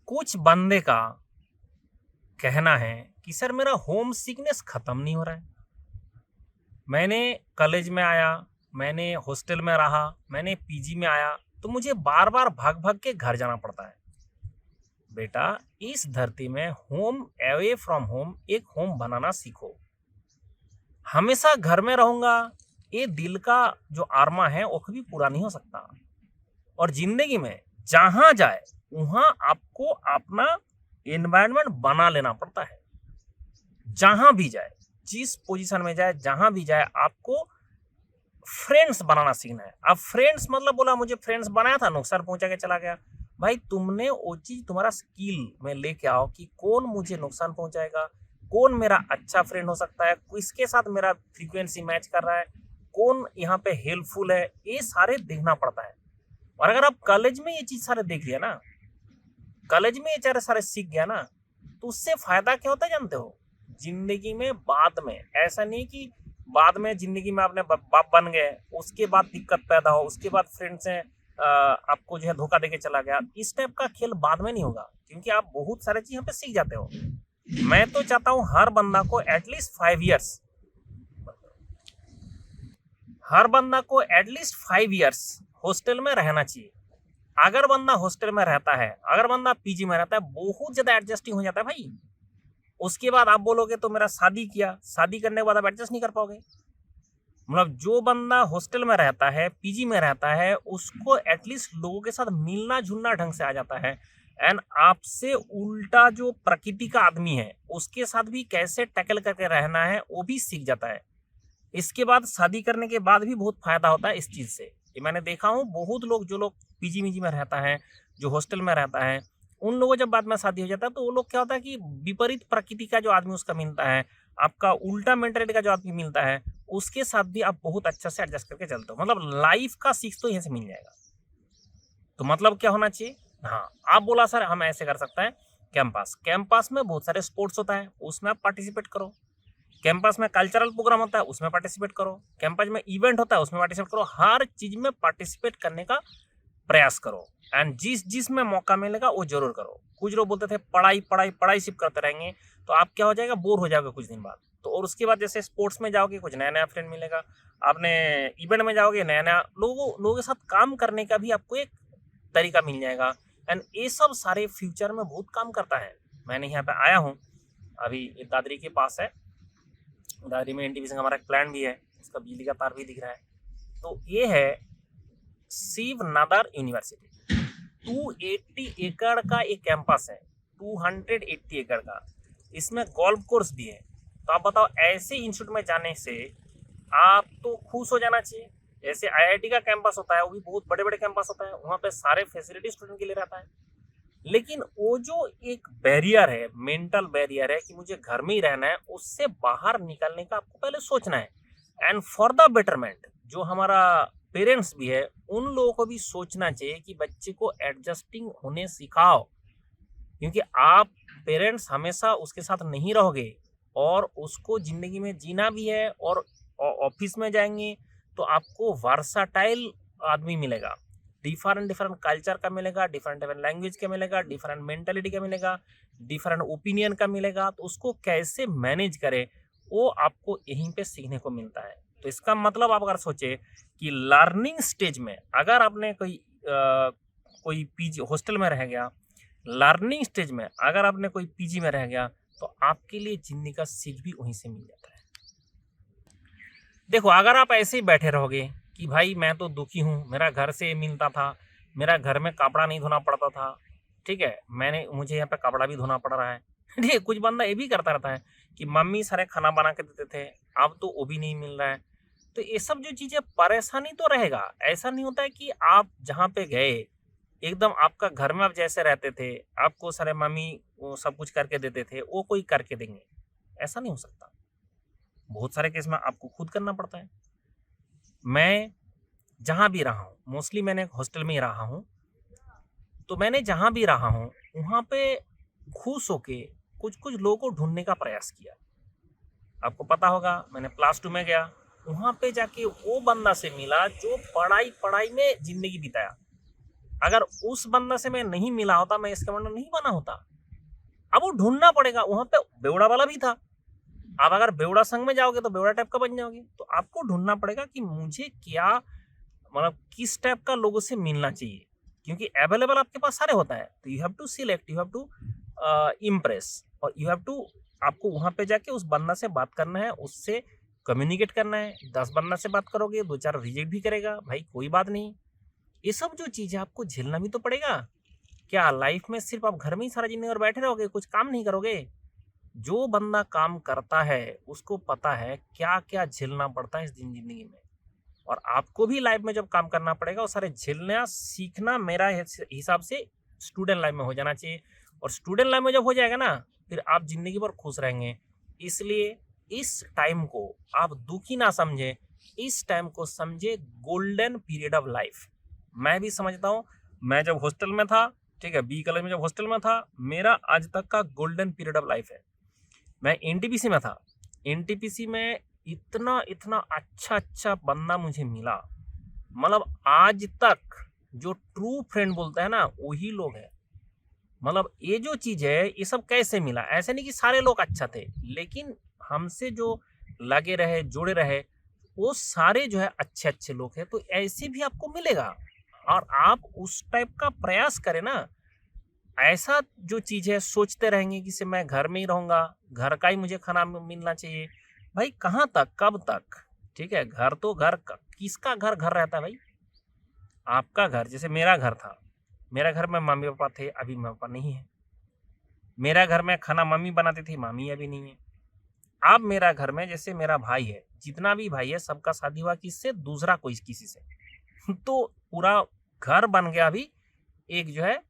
कुछ बंदे का कहना है कि सर मेरा होम सिकनेस खत्म नहीं हो रहा है। मैंने कॉलेज में आया, मैंने हॉस्टल में रहा, मैंने पीजी में आया, तो मुझे बार बार भाग भाग के घर जाना पड़ता है। बेटा, इस धरती में होम अवे फ्रॉम होम एक होम बनाना सीखो। हमेशा घर में रहूंगा, ये दिल का जो आरमा है वो कभी पूरा नहीं हो सकता। और जिंदगी में जहां जाए वहां आपको अपना एनवायरनमेंट बना लेना पड़ता है। जहां भी जाए, जिस पोजीशन में जाए, जहां भी जाए, आपको फ्रेंड्स बनाना सीखना है। अब फ्रेंड्स मतलब बोला मुझे फ्रेंड्स बनाया था, नुकसान पहुंचा के चला गया। भाई तुमने वो चीज तुम्हारा स्किल में लेके आओ कि कौन मुझे नुकसान पहुंचाएगा, कौन मेरा अच्छा फ्रेंड हो सकता है, किसके साथ मेरा फ्रीक्वेंसी मैच कर रहा है, कौन यहाँ पे हेल्पफुल है, ये सारे देखना पड़ता है। और अगर आप कॉलेज में ये चीज सारे देख लिया ना, कॉलेज में ये सारे सारे सीख गया ना, तो उससे फायदा क्या होता है जानते हो? जिंदगी में बाद में ऐसा नहीं कि बाद में जिंदगी में आपने बाप बन गए, उसके बाद दिक्कत पैदा हो, उसके बाद फ्रेंड से आपको जो है धोखा देके चला गया, इस टाइप का खेल बाद में नहीं होगा, क्योंकि आप बहुत सारे चीज यहाँ पे सीख जाते हो। मैं तो चाहता हूँ हर बंदा को एटलीस्ट 5 इयर्स, हर बंदा को एटलीस्ट 5 इयर्स हॉस्टल में रहना चाहिए। अगर बंदा हॉस्टल में रहता है, अगर बंदा पीजी में रहता है, बहुत ज्यादा एडजस्टिंग हो जाता है भाई। उसके बाद आप बोलोगे तो मेरा शादी किया, शादी करने के बाद आप एडजस्ट नहीं कर पाओगे। मतलब जो बंदा हॉस्टल में रहता है, पीजी में रहता है, उसको एटलीस्ट लोगों के साथ मिलना जुलना ढंग से आ जाता है। एंड आपसे उल्टा जो प्रकृति का आदमी है उसके साथ भी कैसे टैकल करके रहना है वो भी सीख जाता है। इसके बाद शादी करने के बाद भी बहुत फायदा होता है इस चीज से। ये मैंने देखा हूँ, बहुत लोग जो लोग पीजी मीजी में रहता है, जो हॉस्टल में रहता है, उन लोगों जब बाद में शादी हो जाता है तो वो लोग क्या होता है कि विपरीत प्रकृति का जो आदमी उसका मिलता है, आपका उल्टा मेंटेलिटी का जो आदमी मिलता है, उसके साथ भी आप बहुत अच्छा से एडजस्ट करके चलते हो। मतलब लाइफ का सीख तो यहीं से मिल जाएगा। तो मतलब क्या होना चाहिए? हाँ, आप बोला सर हम ऐसे कर सकते हैं। कैंपस, कैंपस में बहुत सारे स्पोर्ट्स होता है, उसमें आप पार्टिसिपेट करो। कैंपस में कल्चरल प्रोग्राम होता है, उसमें पार्टिसिपेट करो। कैंपस में इवेंट होता है, उसमें पार्टिसिपेट करो। हर चीज में पार्टिसिपेट करने का प्रयास करो। एंड जिस जिस में मौका मिलेगा वो जरूर करो। कुछ लोग बोलते थे पढ़ाई पढ़ाई पढ़ाई सिर्फ करते रहेंगे तो आप क्या हो जाएगा, बोर हो जाओगे कुछ दिन बाद। तो और उसके बाद जैसे स्पोर्ट्स में जाओगे, कुछ नया नया फ्रेंड मिलेगा। आपने इवेंट में जाओगे, नया नया लोगों के साथ काम करने का भी आपको एक तरीका मिल जाएगा। एंड ये सब सारे फ्यूचर में बहुत काम करता है। मैंने यहाँ पे आया हूँ, अभी ये दादरी के पास है। दादरी में एनटीपीसी का हमारा एक प्लान भी है, उसका बिजली का तार भी दिख रहा है। तो ये है शिव नादर यूनिवर्सिटी। 280 एकड़ का एक कैंपस है, 280 एकड़ का। इसमें गोल्फ कोर्स भी है। तो आप बताओ, ऐसे इंस्टीट्यूट में जाने से आप तो खुश हो जाना चाहिए। जैसे आईआईटी का कैंपस होता है, वो भी बहुत बड़े बड़े कैंपस होता है, वहाँ पे सारे फैसिलिटी स्टूडेंट के लिए रहता है। लेकिन वो जो एक बैरियर है, मेंटल बैरियर है कि मुझे घर में ही रहना है, उससे बाहर निकलने का आपको पहले सोचना है। एंड फॉर द बेटरमेंट, जो हमारा पेरेंट्स भी है, उन लोगों को भी सोचना चाहिए कि बच्चे को एडजस्टिंग होने सिखाओ। क्योंकि आप पेरेंट्स हमेशा उसके साथ नहीं रहोगे, और उसको जिंदगी में जीना भी है। और ऑफिस में जाएंगे तो आपको वर्साटाइल आदमी मिलेगा, डिफरेंट डिफरेंट कल्चर का मिलेगा, डिफरेंट डिफरेंट लैंग्वेज का मिलेगा, डिफरेंट मेंटेलिटी का मिलेगा, डिफरेंट ओपिनियन का मिलेगा। तो उसको कैसे मैनेज करे वो आपको यहीं पे सीखने को मिलता है। तो इसका मतलब आप अगर सोचे कि लर्निंग स्टेज में अगर आपने कोई पीजी हॉस्टल में रह गया, लर्निंग स्टेज में अगर आपने कोई पीजी में रह गया, तो आपके लिए जिंदगी का सीख भी वहीं से मिल जाता है। देखो, अगर आप ऐसे ही बैठे रहोगे कि भाई मैं तो दुखी हूँ, मेरा घर से मिलता था, मेरा घर में कपड़ा नहीं धोना पड़ता था, ठीक है, मुझे यहाँ पे कपड़ा भी धोना पड़ रहा है। ठीक है, कुछ बंदा ये भी करता रहता है कि मम्मी सारे खाना बना के देते थे, अब तो वो भी नहीं मिल रहा है। तो ये सब जो चीजें, परेशानी तो रहेगा। ऐसा नहीं होता है कि आप जहाँ पे गए एकदम आपका घर में आप जैसे रहते थे, आपको सारे मम्मी वो सब कुछ करके देते थे, वो कोई करके देंगे, ऐसा नहीं हो सकता। बहुत सारे केस में आपको खुद करना पड़ता है। मैं जहाँ भी रहा हूँ, मोस्टली मैंने हॉस्टल में ही रहा हूँ, तो मैंने जहाँ भी रहा हूँ वहाँ पे खुश होके कुछ कुछ लोगों को ढूंढने का प्रयास किया। आपको पता होगा, मैंने +2 में गया, वहाँ पे जाके वो बंदा से मिला जो पढ़ाई पढ़ाई में जिंदगी बिताया। अगर उस बंदा से मैं नहीं मिला होता, मैं इसका मतलब नहीं बना होता। अब वो ढूंढना पड़ेगा, वहां पे बेवड़ा वाला भी था। आप अगर बेवड़ा संग में जाओगे तो बेवड़ा टाइप का बन जाओगे। तो आपको ढूंढना पड़ेगा कि मुझे क्या, मतलब किस टाइप का लोगों से मिलना चाहिए, क्योंकि अवेलेबल आपके पास सारे होता है। तो you have to select, you have to impress, और यू हैव टू, आपको वहां पे जाके उस बंदा से बात करना है, उससे कम्युनिकेट करना है। 10 बंदा से बात करोगे, 2-4 रिजेक्ट भी करेगा, भाई कोई बात नहीं। ये सब जो चीज है आपको झेलना भी तो पड़ेगा। क्या लाइफ में सिर्फ आप घर में ही सारा जिंदगी और बैठे रहोगे, कुछ काम नहीं करोगे? जो बंदा काम करता है उसको पता है क्या क्या झेलना पड़ता है इस जिंदगी में। और आपको भी लाइफ में जब काम करना पड़ेगा, वो सारे झेलना सीखना मेरा हिसाब से स्टूडेंट लाइफ में हो जाना चाहिए। और स्टूडेंट लाइफ में जब हो जाएगा ना, फिर आप जिंदगी भर खुश रहेंगे। इसलिए इस टाइम को आप दुखी ना समझे, इस टाइम को समझे गोल्डन पीरियड ऑफ लाइफ। मैं भी समझता हूँ, मैं जब हॉस्टल में था, ठीक है, बी कॉलेज में जब हॉस्टल में था, मेरा आज तक का गोल्डन पीरियड ऑफ लाइफ है। मैं एनटीपीसी में था, एनटीपीसी में इतना इतना अच्छा बंदा मुझे मिला, मतलब आज तक जो ट्रू फ्रेंड बोलते हैं ना, वही लोग हैं। मतलब ये जो चीज है, ये सब कैसे मिला? ऐसे नहीं कि सारे लोग अच्छा थे, लेकिन हमसे जो लगे रहे, जुड़े रहे, वो सारे जो है अच्छे अच्छे लोग हैं। तो ऐसे भी आपको मिलेगा, और आप उस टाइप का प्रयास करें ना। ऐसा जो चीज है सोचते रहेंगे कि से मैं घर में ही रहूंगा, घर का ही मुझे खाना मिलना चाहिए, भाई कहाँ तक, कब तक? ठीक है, घर तो घर, किसका घर घर रहता है भाई? आपका घर। जैसे मेरा घर था, मेरा घर में मम्मी पापा थे, अभी मम्मी पापा नहीं है। मेरा घर में खाना मम्मी बनाती थी, मामी अभी नहीं है। अब मेरा घर में, जैसे मेरा भाई है, जितना भी भाई है सबका शादी हुआ किससे? दूसरा कोई किसी से। तो पूरा घर बन गया अभी एक जो है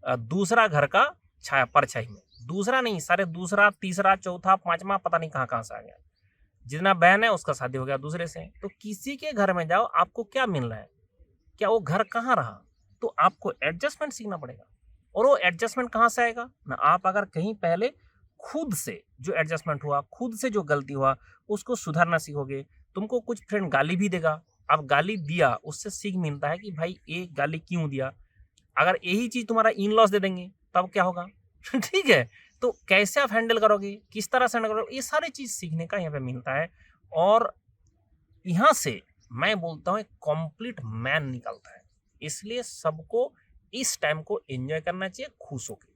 दूसरा घर का छाया परछाई में। दूसरा नहीं, सारे दूसरा, तीसरा, चौथा, पांचवा, पता नहीं कहाँ कहाँ से आ गया। जितना बहन है उसका शादी हो गया दूसरे से। तो किसी के घर में जाओ, आपको क्या मिल रहा है? क्या वो घर कहाँ रहा? तो आपको एडजस्टमेंट सीखना पड़ेगा। और वो एडजस्टमेंट कहाँ से आएगा ना? आप अगर कहीं पहले खुद से जो एडजस्टमेंट हुआ, खुद से जो गलती हुआ, उसको सुधारना सीखोगे। तुमको कुछ फ्रेंड गाली भी देगा, अब गाली दिया, उससे सीख मिलता है कि भाई एक गाली क्यों दिया। अगर यही चीज तुम्हारा इन लॉस दे देंगे तब क्या होगा? ठीक है, तो कैसे आप हैंडल करोगे, किस तरह से हैंडल करोगे, ये सारी चीज सीखने का यहाँ पे मिलता है। और यहाँ से मैं बोलता हूँ एक कंप्लीट मैन निकलता है। इसलिए सबको इस टाइम को एंजॉय करना चाहिए खुश होकर।